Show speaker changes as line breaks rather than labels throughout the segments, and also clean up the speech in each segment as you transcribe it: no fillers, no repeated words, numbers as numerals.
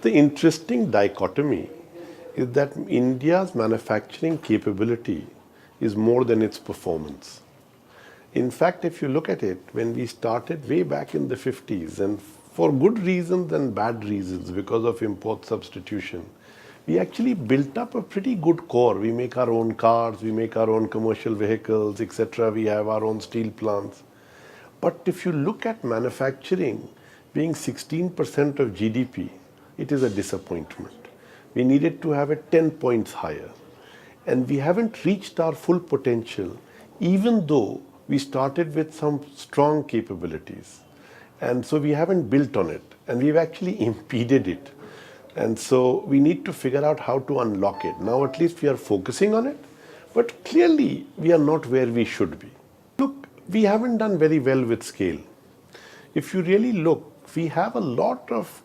The interesting dichotomy is that India's manufacturing capability is more than its performance. In fact, if you look at it, when we started way back in the 50s, and for good reasons and bad reasons because of import substitution, we actually built up a pretty good core. We make our own cars, we make our own commercial vehicles, etc. We have our own steel plants. But if you look at manufacturing being 16% of GDP, it is a disappointment. We needed to have it 10 points higher. And we haven't reached our full potential, even though we started with some strong capabilities. And so we haven't built on it, and we've actually impeded it. And so we need to figure out how to unlock it. Now at least we are focusing on it, but clearly we are not where we should be. Look, we haven't done very well with scale. If you really look, we have a lot of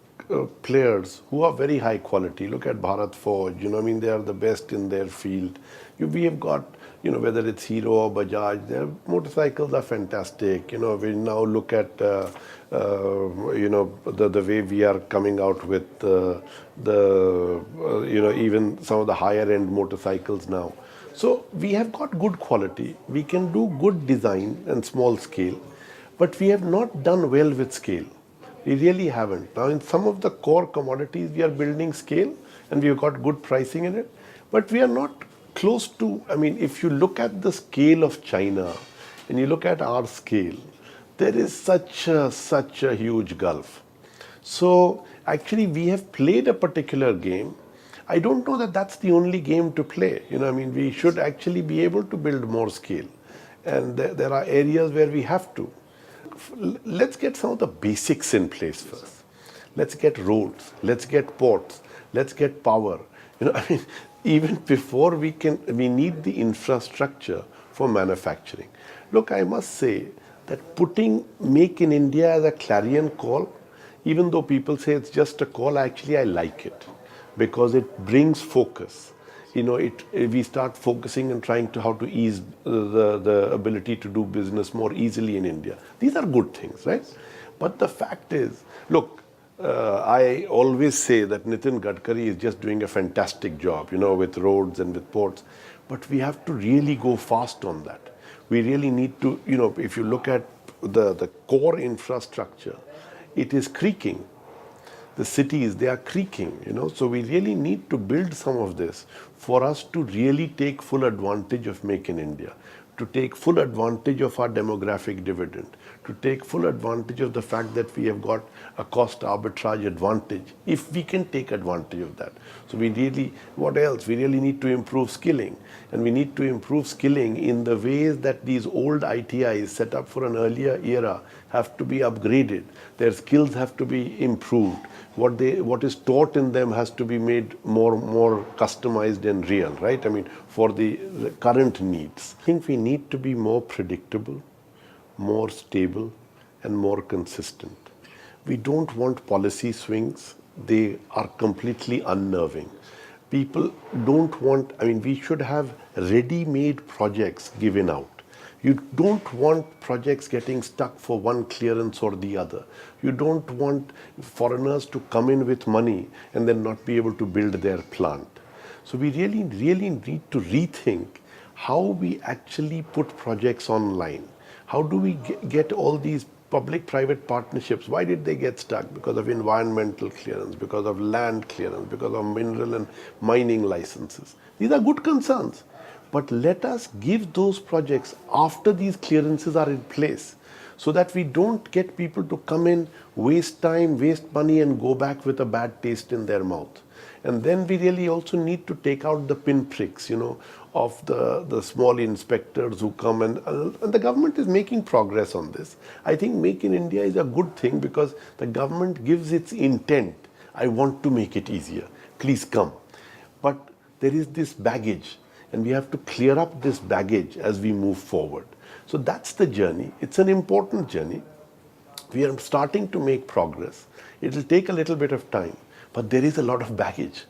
players who are very high quality. Look at Bharat Forge, they are the best in their field. We have got, whether it's Hero or Bajaj, their motorcycles are fantastic. We now look at, the way we are coming out with even some of the higher end motorcycles now. So we have got good quality. We can do good design and small scale, but we have not done well with scale. We really haven't. Now in some of the core commodities we are building scale and we've got good pricing in it, but we are not close to, if you look at the scale of China and you look at our scale, there is such a huge gulf. So actually we have played a particular game. I don't know that that's the only game to play. We should actually be able to build more scale. And there are areas where we have to. Let's get some of the basics in place first. Let's get roads, let's get ports, let's get power. Even before we need the infrastructure for manufacturing. Look, I must say that putting Make in India as a clarion call, even though people say it's just a call, actually I like it because it brings focus. We start focusing and trying to how to ease the ability to do business more easily in India. These are good things, right? But the fact is, look, I always say that Nitin Gadkari is just doing a fantastic job, with roads and with ports. But we have to really go fast on that. We really need to, if you look at the core infrastructure, it is creaking. The cities, they are creaking, so we really need to build some of this for us to really take full advantage of Make in India, to take full advantage of our demographic dividend, to take full advantage of the fact that we have got a cost arbitrage advantage, if we can take advantage of that. So what else? We really need to improve skilling, and we need to improve skilling in the ways that these old ITIs set up for an earlier era have to be upgraded. Their skills have to be improved. What is taught in them has to be made more customized and real, right? For the current needs. I think we need to be more predictable, more stable, and more consistent. We don't want policy swings. They are completely unnerving. People don't want, we should have ready-made projects given out. You don't want projects getting stuck for one clearance or the other. You don't want foreigners to come in with money and then not be able to build their plant. So we really need to rethink how we actually put projects online. How do we get all these public-private partnerships? Why did they get stuck? Because of environmental clearance, because of land clearance, because of mineral and mining licenses. These are good concerns. But let us give those projects after these clearances are in place, so that we don't get people to come in, waste time, waste money, and go back with a bad taste in their mouth. And then we really also need to take out the pinpricks, of the small inspectors who come, and the government is making progress on this. I think Make in India is a good thing because the government gives its intent. I want to make it easier. Please come. But there is this baggage. And we have to clear up this baggage as we move forward. So that's the journey. It's an important journey. We are starting to make progress. It will take a little bit of time, but there is a lot of baggage.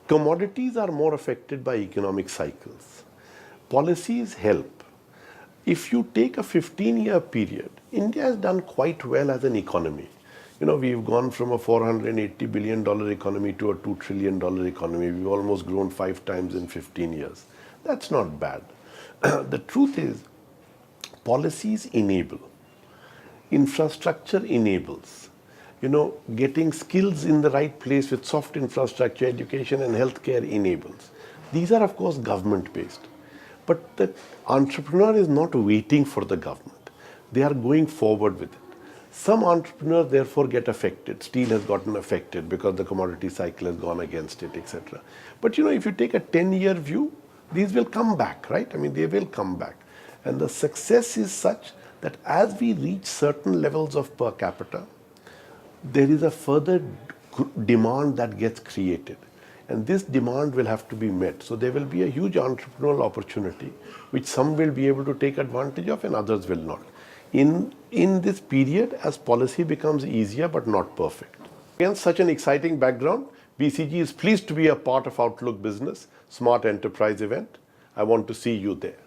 Commodities are more affected by economic cycles. Policies help. If you take a 15-year period, India has done quite well as an economy. We've gone from a $480 billion economy to a $2 trillion economy. We've almost grown 5 times in 15 years. That's not bad. The truth is, policies enable, infrastructure enables. Getting skills in the right place with soft infrastructure, education and healthcare enables. These are of course government based. But the entrepreneur is not waiting for the government. They are going forward with it. Some entrepreneurs therefore get affected. Steel has gotten affected because the commodity cycle has gone against it, etc. But if you take a 10-year view, these will come back, right? I mean, they will come back. And the success is such that as we reach certain levels of per capita, there is a further demand that gets created. And this demand will have to be met. So there will be a huge entrepreneurial opportunity, which some will be able to take advantage of and others will not. In this period, as policy becomes easier but not perfect. Against such an exciting background, BCG is pleased to be a part of Outlook Business Smart Enterprise event. I want to see you there.